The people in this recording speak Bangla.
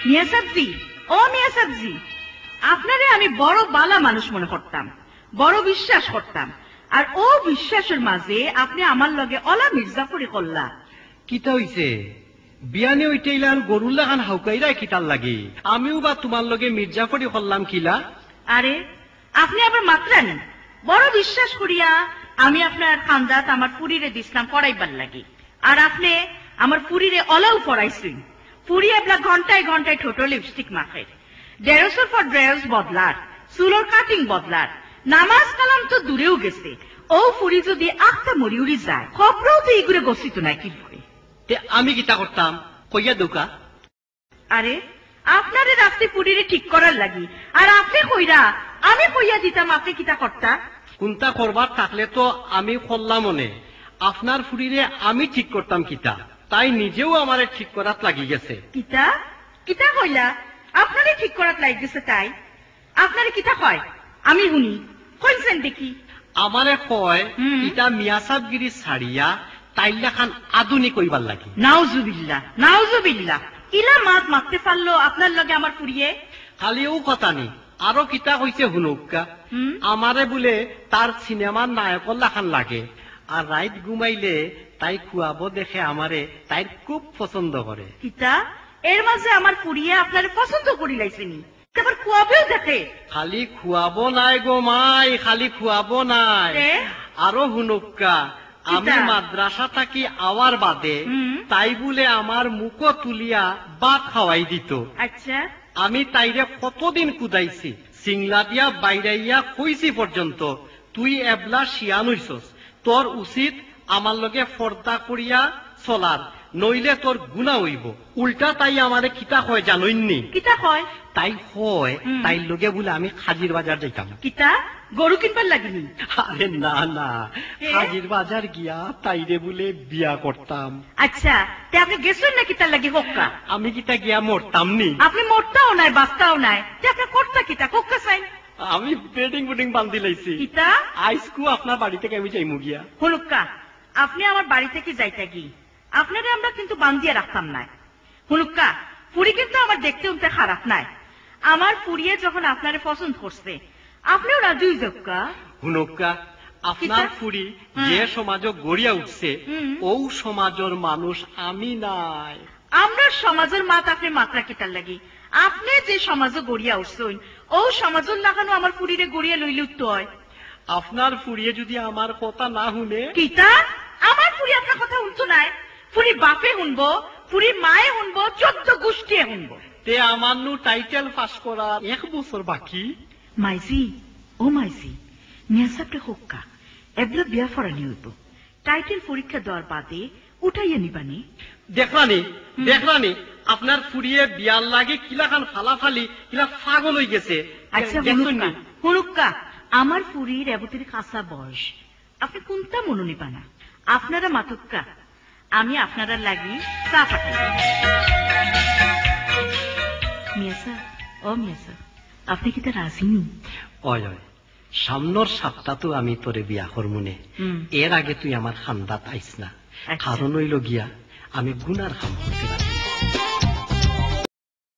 মিয়া সাবজি, ও মিয়া সাবজি, আপনারে আমি বড় বালা মানুষ মনে করতাম, বড় বিশ্বাস করতাম, আর ও বিশ্বাসের মাঝে আপনি আমার লগে অলা মির্জাফরি করলা। কিতা হইছে? বিয়ানে ওইটাইলান গরুল্লা খান হাউকাইরা কিতার লাগে, আমিও বা তোমার লগে মির্জাফরি করলাম কিলা? আরে আপনি আবার মাত্রানি, বড় বিশ্বাস করিয়া আমি আপনার খান্দাত আমার পুরীরে দিছিলাম পড়াইবার লাগে, আর আপনি আমার পুরীরে অলাও পড়াইছেন। পুরী এবলা ঘন্টায় ঘন্টায় ঠোঁটো লিপস্টিক মাখে, ড্রেসের পর ড্রেস বদলার, চুলোর কাটিং বদলার, নামাজ কালাম তো দূরেও গেছে। ও ফুরি যদি আখটা মরি উড়ি যায়, খবরও তো এইগুলো গছিত নাই কি করে। আমি কিতা করতাম কইয়া দোকা? আরে আপনারে রাস্তে পুরীরে ঠিক করার লাগি, আর আপনি কইরা আমি কইয়া দিতাম আপনি কিতা করতা? কোনটা করবার থাকলে তো আমি করলাম মনে, আপনার ফুরিরে আমি ঠিক করতাম কিতা, তাই নিজেও আমারে ঠিক করাত লাগি গেছে। কিতা কিতা কইলা? আপনারে ঠিক করাত লাগি গেছে তাই? আপনারে কিতা কয় আমি শুনি, কইছেন দেখি। আমারে কয় ইটা মিয়াসাবগিরি ছাড়িয়া তাইল্লা খান আধুনিক কইবার লাগি। নাউজুবিল্লাহ নাউজুবিল্লাহ, ইলা মাত মারতে পারলো আপনার লগে আমার পুরিয়ে? খালিও কথা নেই, আরো কিতা কইছে হুনুকা, আমারে বলে তার সিনেমার নায়কর লাখান লাগে, আর রাইত ঘুমাইলে তাই খুয়াবো দেখে আমারে তাই খুব পছন্দ করে। কিতা এর মাঝে আমার পুরিয়ে আপনার পছন্দ করি লাইছেনি, এবার খুয়াবেও দেখে? খালি খুয়াবো নাই গো মাই, খালি খুয়াবো নাই, আরো হুনুকা, আমি মাদ্রাসা থাকি আওয়ার বাদে তাই বলে আমার মুখো তুলিয়া ভাত খাওয়াই দিত। আচ্ছা, আমি তাইরে কতদিন কুদাইছি, সিংলা দিয়া বাইরাইয়া কইছি পর্যন্ত তুই এবলা শিয়ান হইছস, তোর উচিত আমার লগে ফর্দা করিয়া চলার, নইলে তোর গুণা হইব। উল্টা তাই আমারে কিতা কয় জানইননি? কিতা কয়? তাই হয় তাই লগে বলে আমি হাজির বাজার যাইতাম। কিতা গরু কিনবার লাগিনি? আরে না না, হাজির বাজার গিয়া তাইরে বলে বিয়া করতাম। আচ্ছা, তে আপনি গেছেন না কিতার লাগি হোক্কা? আমি কিতা গিয়া মরতাম নি? আপনি মরতাও নাই বাঁচতাও নাই, তে আপনি করতা কিতা হোক্কা চাই? আমি বেডিং বুডিং বান্ধি লাইছি। কিতা আইসকু আপনার বাড়ি থেকে আমি যাইমু গিয়া। হুনুক্কা, আপনি আমার বাড়ি থেকে যাইতা কি, আপনারে আমরা কিন্তু বান্ধিয়া রাখতাম নাই। হুনুক্কা, পুরি কিন্তু আমার দেখতে উনতে খারাপ নাই, আমার পুরিয়ে যখন আপনারে পছন্দ করছে আপনিও রাজি হইজক্কা। হুনুক্কা, আপনার ফুরি যে সমাজ গড়িয়া উঠছে ও সমাজের মানুষ আমি নাই। আমরা সমাজের মাত আপনি মাত্রা কিতার লাগি, আপনি যে সমাজ গড়িয়া উঠছেন ও সমাজের লাগানো আমার পুরীরে গড়িয়া লইলে উঠতে হয়। আপনার ফুরিয়ে যদি আমার কথা না শুনে? কিতা আমার পুরি আপনার কথা শুনতো নাই? পুরি বাপে শুনবো, পুরি মায়ে শুনবো, 14 গোষ্ঠী শুনবো। তে আমার নু টাইটেল পাস করার 1 বছর বাকি। মাইজি, ও মাইজি, মিয়া সাহেবরে হোক্কা এবলা বিয়া ফরানি হইব, টাইটেল পরীক্ষা দেওয়ার বাদে উঠাইয়া নিবানি। দেখলানি আপনার ফুরিয়ে বিয়ার লাগে কিলা খান ফালাফালি, কিলা পাগল হয়ে গেছে। আচ্ছা হুনুক্কা, আমার পুরীর রেবতীর কাঁচা বয়স, আপনি কোনটা মনে নিবা না? আপনারা মাতুক্কা, আমি আপনারা লাগি চা পাঠাই। মিয়াসা, ও মিয়াসা, আপনি কি তা রাজি? ওই সামনের সপ্তাহ তো আমি তোরে বিয়া করমুনে, এর আগে তুই আমার খান্দাত আইস না, কারণ হইল গিয়া আমি গুনার কাম করতে পারি।